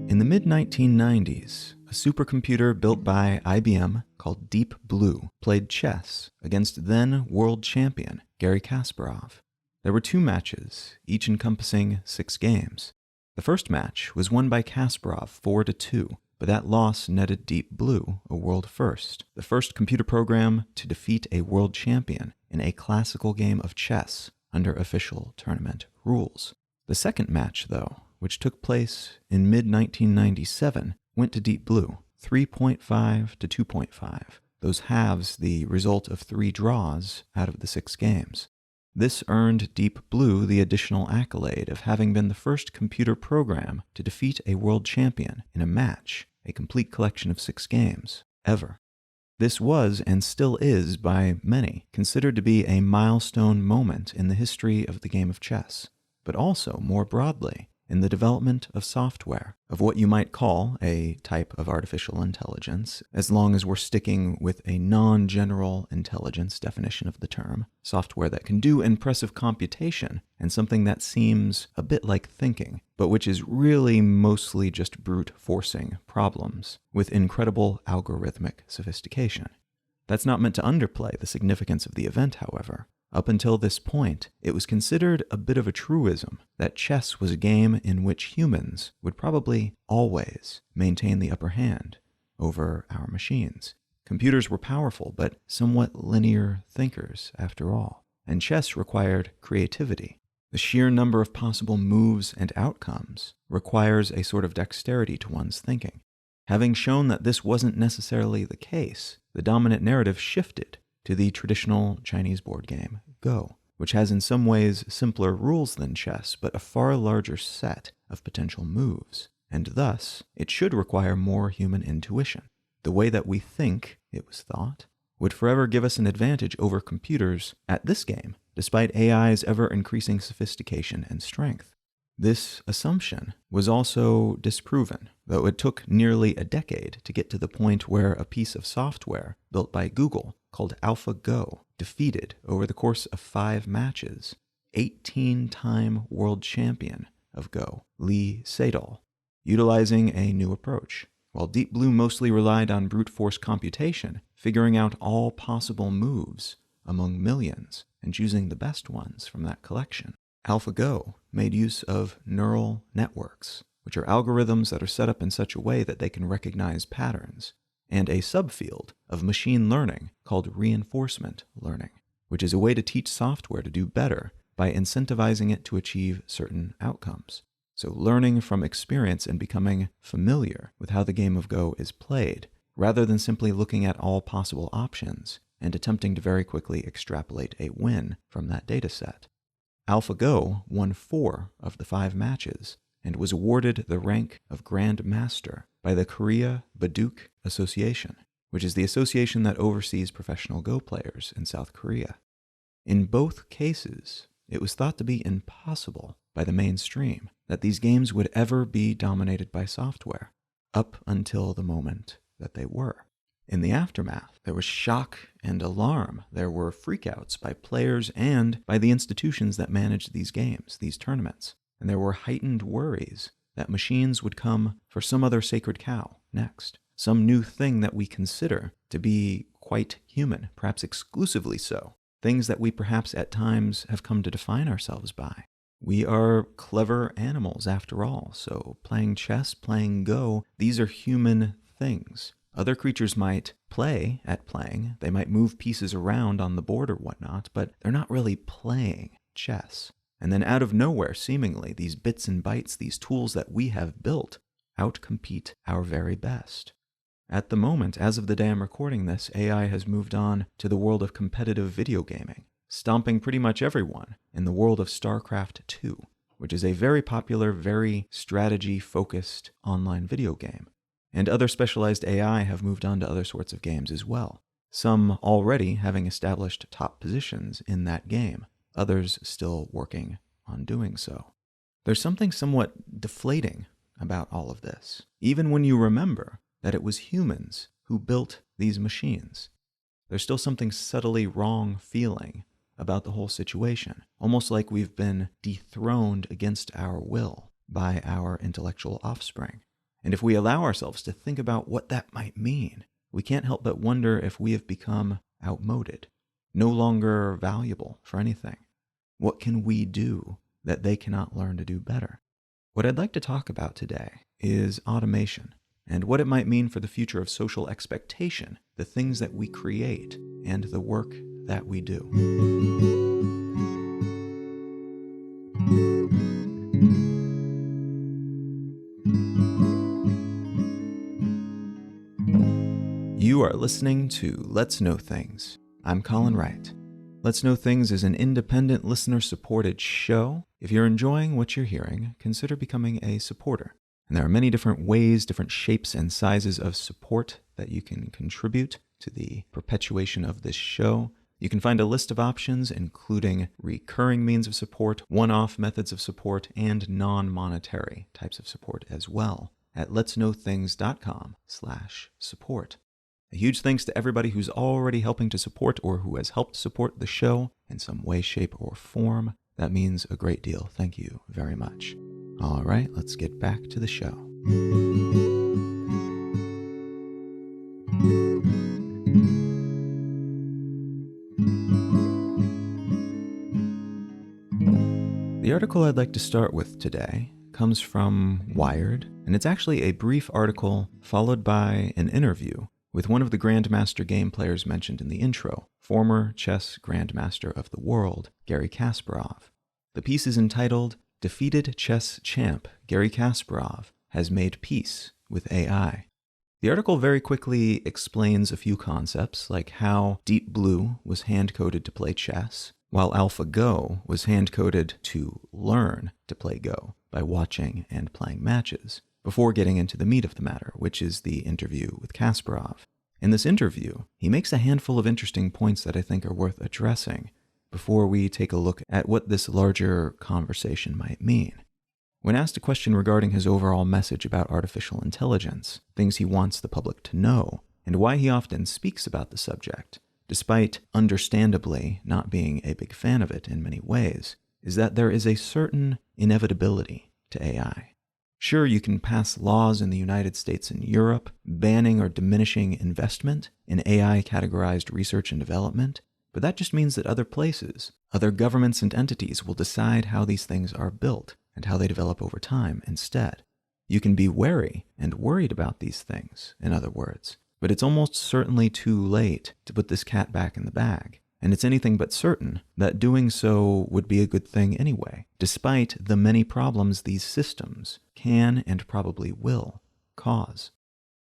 In the mid-1990s, a supercomputer built by IBM called Deep Blue played chess against then world champion Garry Kasparov. There were 2 matches, each encompassing 6 games. The first match was won by Kasparov 4-2, but that loss netted Deep Blue a world first, the first computer program to defeat a world champion in a classical game of chess under official tournament rules. The second match, though, which took place in mid-1997, went to Deep Blue, 3.5 to 2.5, those halves the result of 3 draws out of the 6 games. This earned Deep Blue the additional accolade of having been the first computer program to defeat a world champion in a match, a complete collection of 6 games, ever. This was, and still is by many, considered to be a milestone moment in the history of the game of chess, but also, more broadly, in the development of software, of what you might call a type of artificial intelligence, as long as we're sticking with a non-general intelligence definition of the term, software that can do impressive computation, and something that seems a bit like thinking, but which is really mostly just brute forcing problems with incredible algorithmic sophistication. That's not meant to underplay the significance of the event, however. Up until this point, it was considered a bit of a truism that chess was a game in which humans would probably always maintain the upper hand over our machines. Computers were powerful, but somewhat linear thinkers, after all, and chess required creativity. The sheer number of possible moves and outcomes requires a sort of dexterity to one's thinking. Having shown that this wasn't necessarily the case, the dominant narrative shifted to the traditional Chinese board game, Go, which has in some ways simpler rules than chess, but a far larger set of potential moves, and thus it should require more human intuition. The way that we think, it was thought, would forever give us an advantage over computers at this game, despite AI's ever-increasing sophistication and strength. This assumption was also disproven, though it took nearly a decade to get to the point where a piece of software built by Google called AlphaGo defeated, over the course of 5 matches, 18-time world champion of Go, Lee Sedol, utilizing a new approach. While Deep Blue mostly relied on brute force computation, figuring out all possible moves among millions and choosing the best ones from that collection, AlphaGo made use of neural networks, which are algorithms that are set up in such a way that they can recognize patterns, and a subfield of machine learning called reinforcement learning, which is a way to teach software to do better by incentivizing it to achieve certain outcomes. So learning from experience and becoming familiar with how the game of Go is played, rather than simply looking at all possible options and attempting to very quickly extrapolate a win from that data set. AlphaGo won 4 of the 5 matches and was awarded the rank of Grand Master by the Korea Baduk Association, which is the association that oversees professional Go players in South Korea. In both cases, it was thought to be impossible by the mainstream that these games would ever be dominated by software, up until the moment that they were. In the aftermath, there was shock and alarm. There were freakouts by players and by the institutions that managed these games, these tournaments. And there were heightened worries that machines would come for some other sacred cow next, some new thing that we consider to be quite human, perhaps exclusively so, things that we perhaps at times have come to define ourselves by. We are clever animals after all, so playing chess, playing Go, these are human things. Other creatures might play at playing, they might move pieces around on the board or whatnot, but they're not really playing chess. And then out of nowhere, seemingly, these bits and bytes, these tools that we have built, outcompete our very best. At the moment, as of the day I'm recording this, AI has moved on to the world of competitive video gaming, stomping pretty much everyone in the world of StarCraft 2, which is a very popular, very strategy-focused online video game. And other specialized AI have moved on to other sorts of games as well, some already having established top positions in that game, others still working on doing so. There's something somewhat deflating about all of this, even when you remember that it was humans who built these machines. There's still something subtly wrong feeling about the whole situation, almost like we've been dethroned against our will by our intellectual offspring. And if we allow ourselves to think about what that might mean, we can't help but wonder if we have become outmoded, no longer valuable for anything. What can we do that they cannot learn to do better? What I'd like to talk about today is automation and what it might mean for the future of social expectation, the things that we create, and the work that we do. You are listening to Let's Know Things. I'm Colin Wright. Let's Know Things is an independent, listener-supported show. If you're enjoying what you're hearing, consider becoming a supporter. And there are many different ways, different shapes and sizes of support that you can contribute to the perpetuation of this show. You can find a list of options, including recurring means of support, one-off methods of support, and non-monetary types of support as well at letsknowthings.com/support. A huge thanks to everybody who's already helping to support or who has helped support the show in some way, shape, or form. That means a great deal. Thank you very much. All right, let's get back to the show. The article I'd like to start with today comes from Wired, and it's actually a brief article followed by an interview with one of the Grandmaster game players mentioned in the intro, former chess Grandmaster of the world, Garry Kasparov. The piece is entitled, "Defeated Chess Champ Garry Kasparov Has Made Peace with AI." The article very quickly explains a few concepts, like how Deep Blue was hand-coded to play chess, while AlphaGo was hand-coded to learn to play Go by watching and playing matches, before getting into the meat of the matter, which is the interview with Kasparov. In this interview, he makes a handful of interesting points that I think are worth addressing before we take a look at what this larger conversation might mean. When asked a question regarding his overall message about artificial intelligence, things he wants the public to know, and why he often speaks about the subject, despite understandably not being a big fan of it in many ways, is that there is a certain inevitability to AI. Sure, you can pass laws in the United States and Europe banning or diminishing investment in AI-categorized research and development, but that just means that other places, other governments and entities will decide how these things are built and how they develop over time instead. You can be wary and worried about these things, in other words, but it's almost certainly too late to put this cat back in the bag. And it's anything but certain that doing so would be a good thing anyway, despite the many problems these systems can and probably will cause.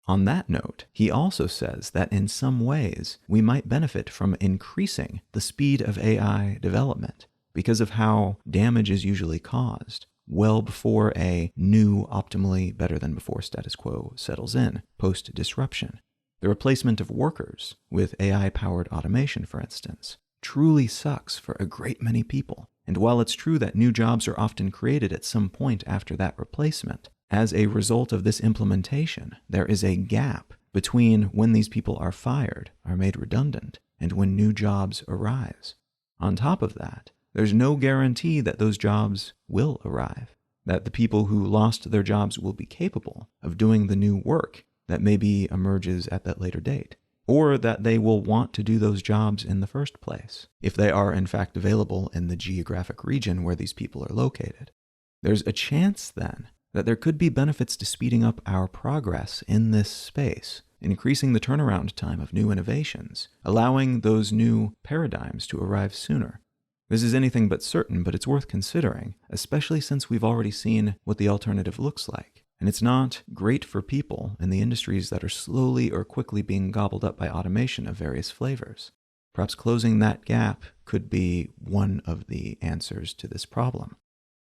On that note, he also says that in some ways we might benefit from increasing the speed of AI development because of how damage is usually caused well before a new, optimally better than before status quo settles in post-disruption. The replacement of workers with AI-powered automation, for instance, truly sucks for a great many people. And while it's true that new jobs are often created at some point after that replacement, as a result of this implementation, there is a gap between when these people are fired, are made redundant, and when new jobs arise. On top of that, there's no guarantee that those jobs will arrive, that the people who lost their jobs will be capable of doing the new work that maybe emerges at that later date, or that they will want to do those jobs in the first place, if they are in fact available in the geographic region where these people are located. There's a chance then that there could be benefits to speeding up our progress in this space, increasing the turnaround time of new innovations, allowing those new paradigms to arrive sooner. This is anything but certain, but it's worth considering, especially since we've already seen what the alternative looks like. And it's not great for people in the industries that are slowly or quickly being gobbled up by automation of various flavors. Perhaps closing that gap could be one of the answers to this problem.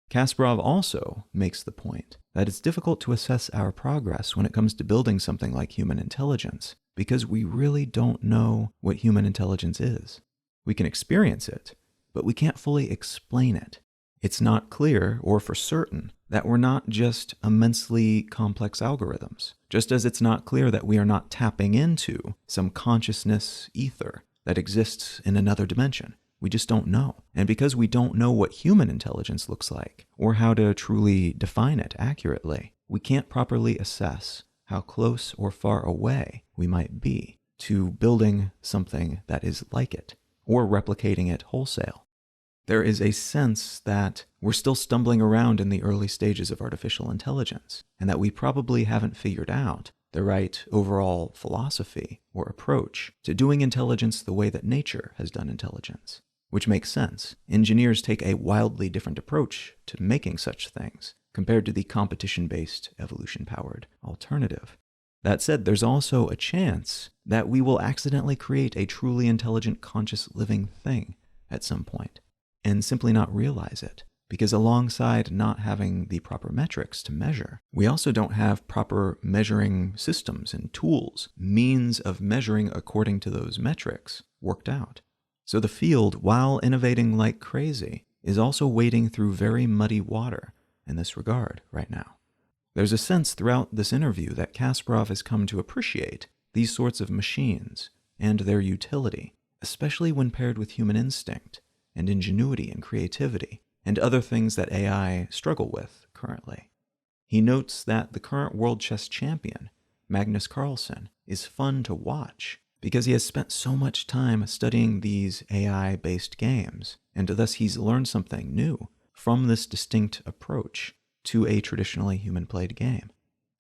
Kasparov also makes the point that it's difficult to assess our progress when it comes to building something like human intelligence, because we really don't know what human intelligence is. We can experience it, but we can't fully explain it. It's not clear, or for certain, that we're not just immensely complex algorithms, just as it's not clear that we are not tapping into some consciousness ether that exists in another dimension. We just don't know. And because we don't know what human intelligence looks like, or how to truly define it accurately, we can't properly assess how close or far away we might be to building something that is like it, or replicating it wholesale. There is a sense that we're still stumbling around in the early stages of artificial intelligence, and that we probably haven't figured out the right overall philosophy or approach to doing intelligence the way that nature has done intelligence. Which makes sense. Engineers take a wildly different approach to making such things compared to the competition-based, evolution-powered alternative. That said, there's also a chance that we will accidentally create a truly intelligent, conscious living thing at some point, and simply not realize it. Because alongside not having the proper metrics to measure, we also don't have proper measuring systems and tools, means of measuring according to those metrics worked out. So the field, while innovating like crazy, is also wading through very muddy water in this regard right now. There's a sense throughout this interview that Kasparov has come to appreciate these sorts of machines and their utility, especially when paired with human instinct and ingenuity and creativity, and other things that AI struggle with currently. He notes that the current world chess champion, Magnus Carlsen, is fun to watch because he has spent so much time studying these AI-based games, and thus he's learned something new from this distinct approach to a traditionally human-played game.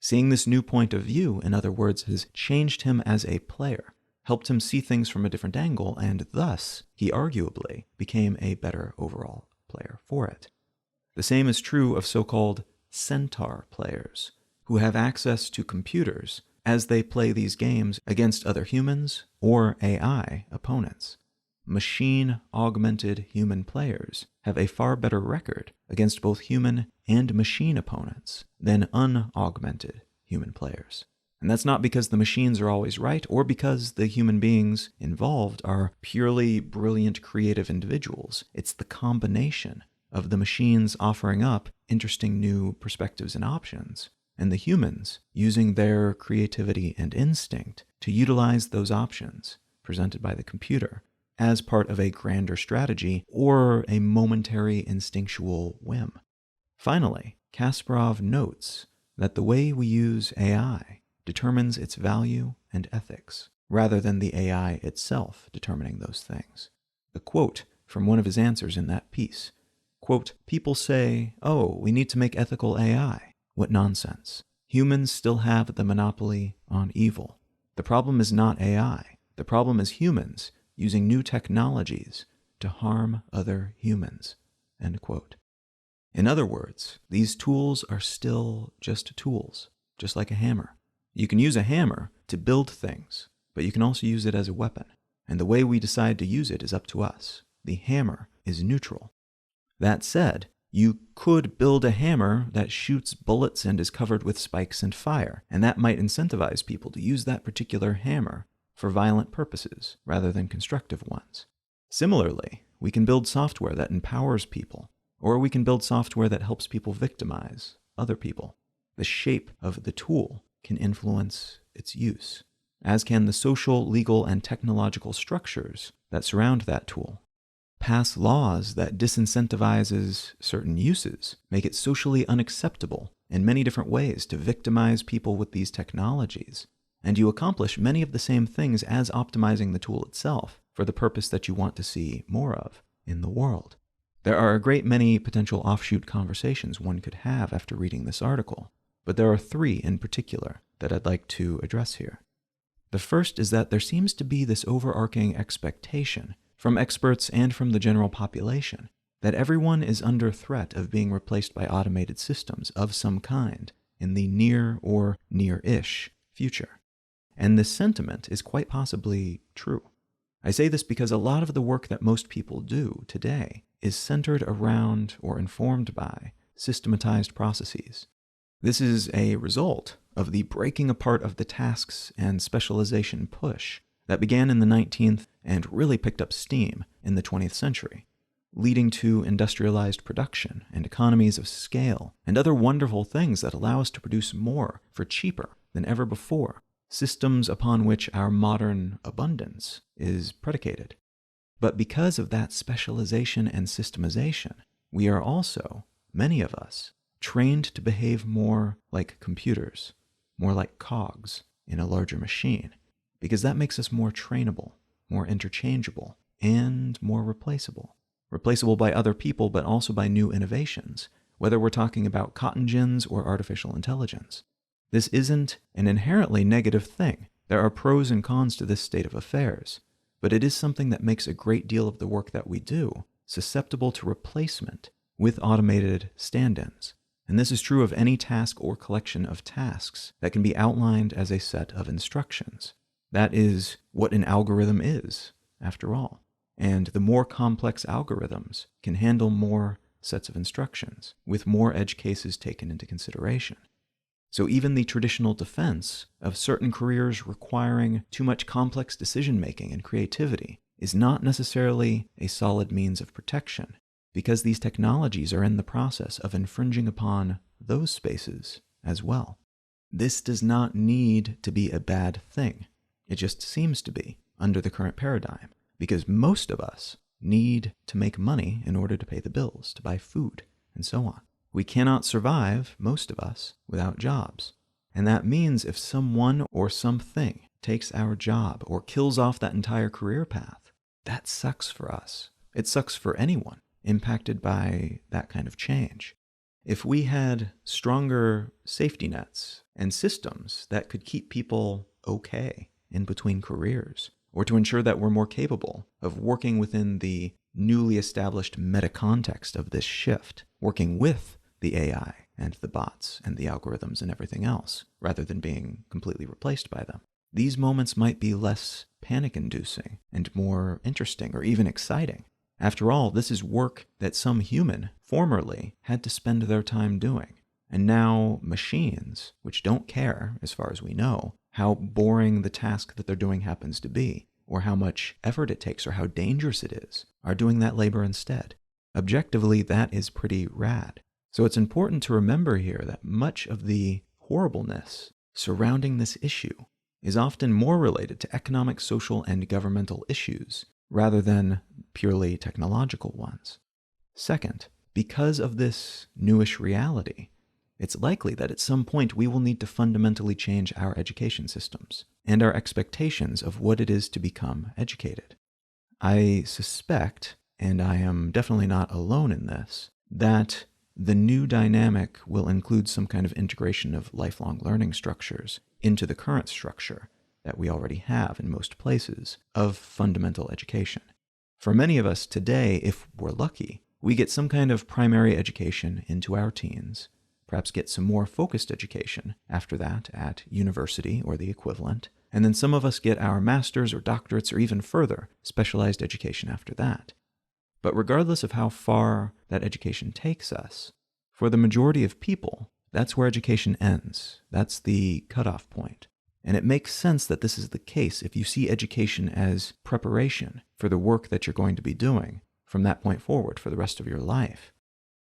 Seeing this new point of view, in other words, has changed him as a player, helped him see things from a different angle, and thus he arguably became a better overall player for it. The same is true of so-called centaur players, who have access to computers as they play these games against other humans or AI opponents. Machine-augmented human players have a far better record against both human and machine opponents than unaugmented human players. And that's not because the machines are always right or because the human beings involved are purely brilliant, creative individuals. It's the combination of the machines offering up interesting new perspectives and options, and the humans using their creativity and instinct to utilize those options presented by the computer as part of a grander strategy or a momentary instinctual whim. Finally, Kasparov notes that the way we use AI determines its value and ethics, rather than the AI itself determining those things. A quote from one of his answers in that piece, quote, "People say, oh, we need to make ethical AI. What nonsense. Humans still have the monopoly on evil. The problem is not AI. The problem is humans using new technologies to harm other humans." End quote. In other words, these tools are still just tools, just like a hammer. You can use a hammer to build things, but you can also use it as a weapon. And the way we decide to use it is up to us. The hammer is neutral. That said, you could build a hammer that shoots bullets and is covered with spikes and fire, and that might incentivize people to use that particular hammer for violent purposes rather than constructive ones. Similarly, we can build software that empowers people, or we can build software that helps people victimize other people. The shape of the tool can influence its use, as can the social, legal, and technological structures that surround that tool. Pass laws that disincentivizes certain uses, make it socially unacceptable in many different ways to victimize people with these technologies, and you accomplish many of the same things as optimizing the tool itself for the purpose that you want to see more of in the world. There are a great many potential offshoot conversations one could have after reading this article, but there are three in particular that I'd like to address here. The first is that there seems to be this overarching expectation from experts and from the general population that everyone is under threat of being replaced by automated systems of some kind in the near or near-ish future. And this sentiment is quite possibly true. I say this because a lot of the work that most people do today is centered around or informed by systematized processes. This is a result of the breaking apart of the tasks and specialization push that began in the 19th and really picked up steam in the 20th century, leading to industrialized production and economies of scale and other wonderful things that allow us to produce more for cheaper than ever before, systems upon which our modern abundance is predicated. But because of that specialization and systemization, we are also, many of us, trained to behave more like computers, more like cogs in a larger machine, because that makes us more trainable, more interchangeable, and more replaceable. Replaceable by other people, but also by new innovations, whether we're talking about cotton gins or artificial intelligence. This isn't an inherently negative thing. There are pros and cons to this state of affairs, but it is something that makes a great deal of the work that we do susceptible to replacement with automated stand-ins. And this is true of any task or collection of tasks that can be outlined as a set of instructions. That is what an algorithm is, after all. And the more complex algorithms can handle more sets of instructions, with more edge cases taken into consideration. So even the traditional defense of certain careers requiring too much complex decision-making and creativity is not necessarily a solid means of protection, because these technologies are in the process of infringing upon those spaces as well. This does not need to be a bad thing. It just seems to be under the current paradigm, because most of us need to make money in order to pay the bills, to buy food, and so on. We cannot survive, most of us, without jobs. And that means if someone or something takes our job or kills off that entire career path, that sucks for us. It sucks for anyone impacted by that kind of change. If we had stronger safety nets and systems that could keep people okay in between careers, or to ensure that we're more capable of working within the newly established meta-context of this shift, working with the AI and the bots and the algorithms and everything else, rather than being completely replaced by them, these moments might be less panic-inducing and more interesting or even exciting. After all, this is work that some human formerly had to spend their time doing. And now machines, which don't care, as far as we know, how boring the task that they're doing happens to be, or how much effort it takes, or how dangerous it is, are doing that labor instead. Objectively, that is pretty rad. So it's important to remember here that much of the horribleness surrounding this issue is often more related to economic, social, and governmental issues rather than purely technological ones. Second, because of this newish reality, it's likely that at some point we will need to fundamentally change our education systems and our expectations of what it is to become educated. I suspect, and I am definitely not alone in this, that the new dynamic will include some kind of integration of lifelong learning structures into the current structure that we already have in most places of fundamental education. For many of us today, if we're lucky, we get some kind of primary education into our teens, perhaps get some more focused education after that at university or the equivalent, and then some of us get our masters or doctorates or even further specialized education after that. But regardless of how far that education takes us, for the majority of people, that's where education ends. That's the cutoff point. And it makes sense that this is the case if you see education as preparation for the work that you're going to be doing from that point forward for the rest of your life.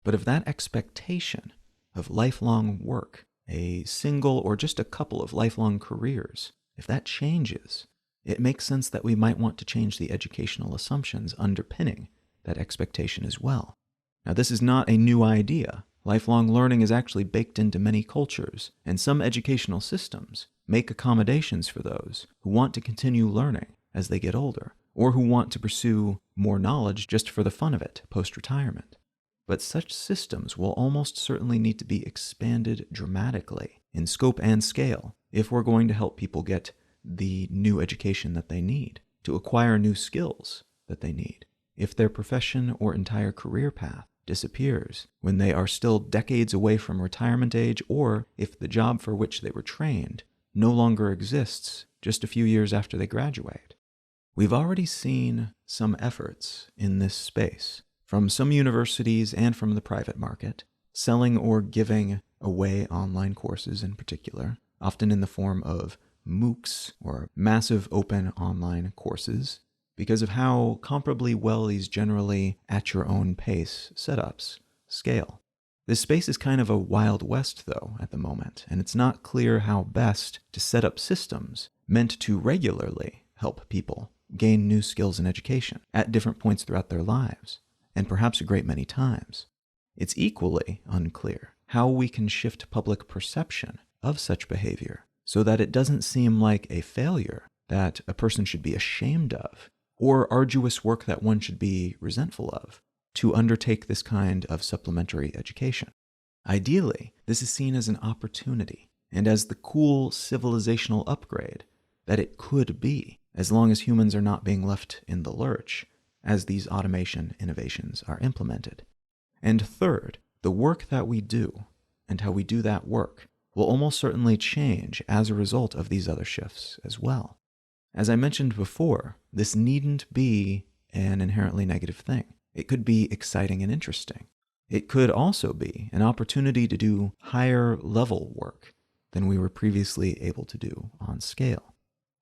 But if that expectation of lifelong work, a single or just a couple of lifelong careers, if that changes, it makes sense that we might want to change the educational assumptions underpinning that expectation as well. Now, this is not a new idea. Lifelong learning is actually baked into many cultures, and some educational systems make accommodations for those who want to continue learning as they get older, or who want to pursue more knowledge just for the fun of it post-retirement. But such systems will almost certainly need to be expanded dramatically in scope and scale if we're going to help people get the new education that they need, to acquire new skills that they need, if their profession or entire career path disappears when they are still decades away from retirement age, or if the job for which they were trained no longer exists just a few years after they graduate. We've already seen some efforts in this space from some universities and from the private market, selling or giving away online courses in particular, often in the form of MOOCs or massive open online courses, because of how comparably well these generally at-your-own-pace setups scale. This space is kind of a Wild West, though, at the moment, and it's not clear how best to set up systems meant to regularly help people gain new skills in education at different points throughout their lives, and perhaps a great many times. It's equally unclear how we can shift public perception of such behavior so that it doesn't seem like a failure that a person should be ashamed of, or arduous work that one should be resentful of, to undertake this kind of supplementary education. Ideally, this is seen as an opportunity and as the cool civilizational upgrade that it could be, as long as humans are not being left in the lurch as these automation innovations are implemented. And third, the work that we do and how we do that work will almost certainly change as a result of these other shifts as well. As I mentioned before, this needn't be an inherently negative thing. It could be exciting and interesting. It could also be an opportunity to do higher level work than we were previously able to do on scale.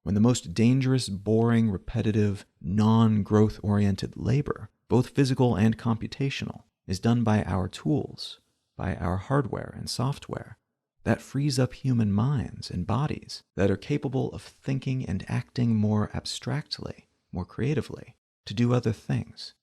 When the most dangerous, boring, repetitive, non-growth oriented labor, both physical and computational, is done by our tools, by our hardware and software, that frees up human minds and bodies that are capable of thinking and acting more abstractly, more creatively, to do other things.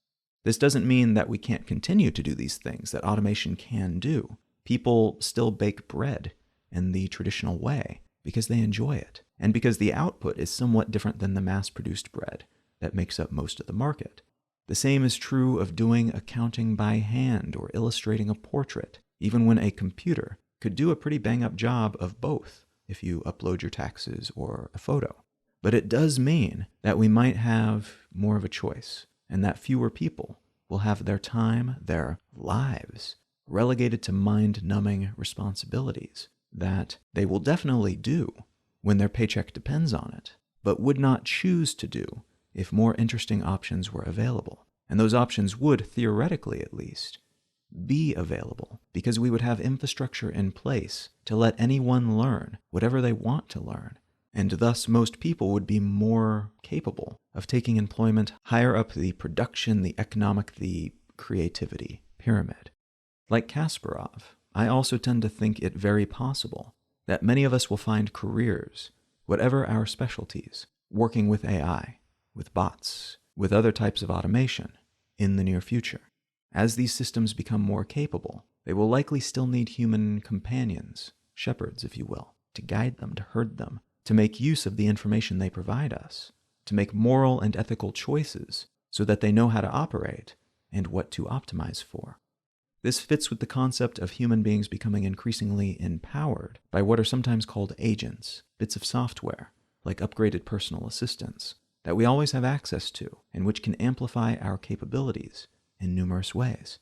This doesn't mean that we can't continue to do these things that automation can do. People still bake bread in the traditional way because they enjoy it, and because the output is somewhat different than the mass-produced bread that makes up most of the market. The same is true of doing accounting by hand or illustrating a portrait, even when a computer could do a pretty bang-up job of both if you upload your taxes or a photo. But it does mean that we might have more of a choice, and that fewer people will have their time, their lives, relegated to mind-numbing responsibilities that they will definitely do when their paycheck depends on it, but would not choose to do if more interesting options were available. And those options would, theoretically at least, be available because we would have infrastructure in place to let anyone learn whatever they want to learn. And thus most people would be more capable of taking employment higher up the production, the economic, the creativity pyramid. Like Kasparov, I also tend to think it very possible that many of us will find careers, whatever our specialties, working with AI, with bots, with other types of automation in the near future. As these systems become more capable, they will likely still need human companions, shepherds, if you will, to guide them, to herd them, to make use of the information they provide us, to make moral and ethical choices so that they know how to operate and what to optimize for. This fits with the concept of human beings becoming increasingly empowered by what are sometimes called agents, bits of software, like upgraded personal assistants, that we always have access to and which can amplify our capabilities in numerous ways.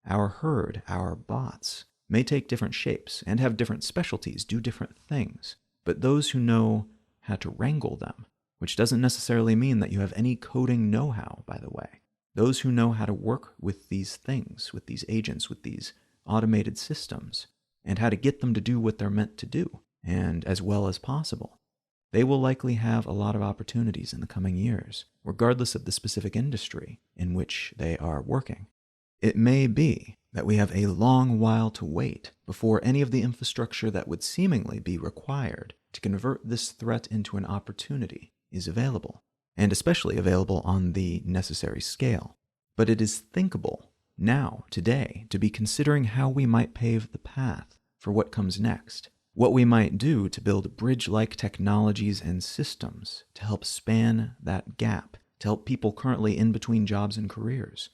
Our herd, our bots, may take different shapes and have different specialties, do different things, but those who know how to wrangle them, which doesn't necessarily mean that you have any coding know-how, by the way, those who know how to work with these things, with these agents, with these automated systems, and how to get them to do what they're meant to do, and as well as possible, they will likely have a lot of opportunities in the coming years, regardless of the specific industry in which they are working. It may be that we have a long while to wait before any of the infrastructure that would seemingly be required to convert this threat into an opportunity is available, and especially available on the necessary scale. But it is thinkable now, today, to be considering how we might pave the path for what comes next, what we might do to build bridge-like technologies and systems to help span that gap, to help people currently in between jobs and careers.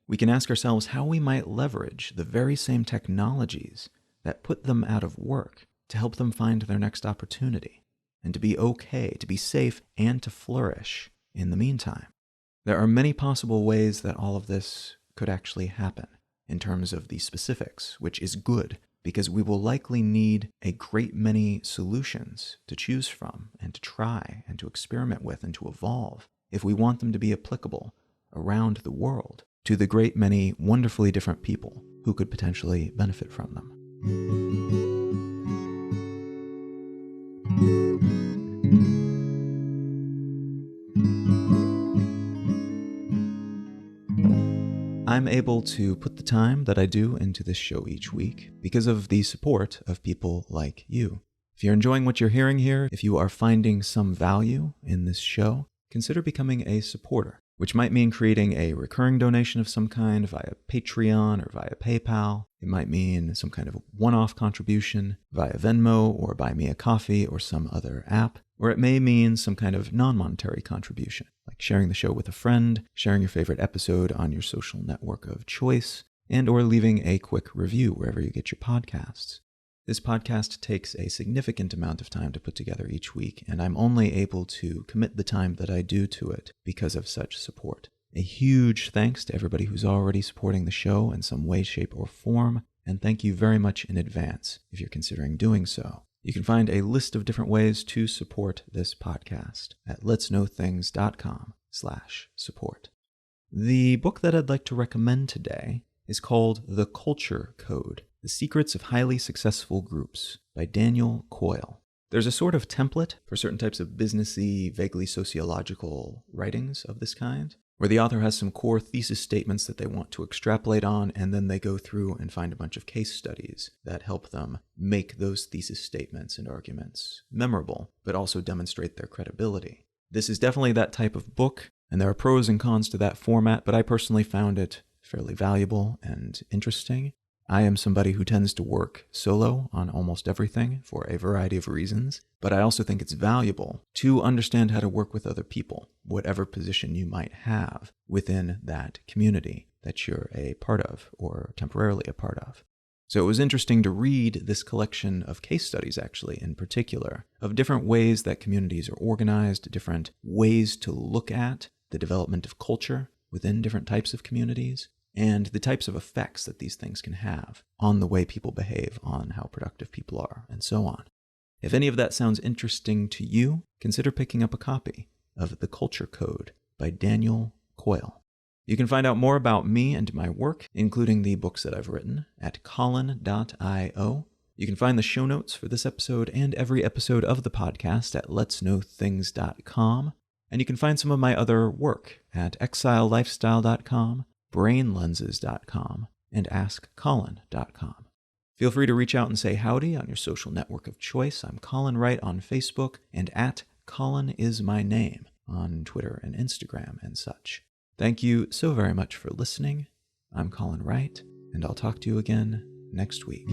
We can ask ourselves how we might leverage the very same technologies that put them out of work to help them find their next opportunity, and to be okay, to be safe, and to flourish in the meantime. There are many possible ways that all of this could actually happen in terms of the specifics, which is good, because we will likely need a great many solutions to choose from and to try and to experiment with and to evolve if we want them to be applicable around the world to the great many wonderfully different people who could potentially benefit from them. I'm able to put the time that I do into this show each week because of the support of people like you. If you're enjoying what you're hearing here, if you are finding some value in this show, consider becoming a supporter. which might mean creating a recurring donation of some kind via Patreon or via PayPal. It might mean some kind of one-off contribution via Venmo or Buy Me a Coffee or some other app. Or it may mean some kind of non-monetary contribution, like sharing the show with a friend, sharing your favorite episode on your social network of choice, and or leaving a quick review wherever you get your podcasts. This podcast takes a significant amount of time to put together each week, and I'm only able to commit the time that I do to it because of such support. A huge thanks to everybody who's already supporting the show in some way, shape, or form, and thank you very much in advance if you're considering doing so. You can find a list of different ways to support this podcast at letsknowthings.com/support. The book that I'd like to recommend today is called The Culture Code: The Secrets of Highly Successful Groups by Daniel Coyle. There's a sort of template for certain types of businessy, vaguely sociological writings of this kind, where the author has some core thesis statements that they want to extrapolate on, and then they go through and find a bunch of case studies that help them make those thesis statements and arguments memorable, but also demonstrate their credibility. This is definitely that type of book, and there are pros and cons to that format, but I personally found it fairly valuable and interesting. I am somebody who tends to work solo on almost everything for a variety of reasons, but I also think it's valuable to understand how to work with other people, whatever position you might have within that community that you're a part of or temporarily a part of. So it was interesting to read this collection of case studies, actually, in particular, of different ways that communities are organized, different ways to look at the development of culture within different types of communities, and the types of effects that these things can have on the way people behave, on how productive people are, and so on. If any of that sounds interesting to you, consider picking up a copy of The Culture Code by Daniel Coyle. You can find out more about me and my work, including the books that I've written, at colin.io. You can find the show notes for this episode and every episode of the podcast at letsknowthings.com. And you can find some of my other work at exilelifestyle.com, brainlenses.com, and askcolin.com. Feel free to reach out and say howdy on your social network of choice. I'm Colin Wright on Facebook and at Colin is my name on Twitter and Instagram and such. Thank you so very much for listening. I'm Colin Wright, and I'll talk to you again next week.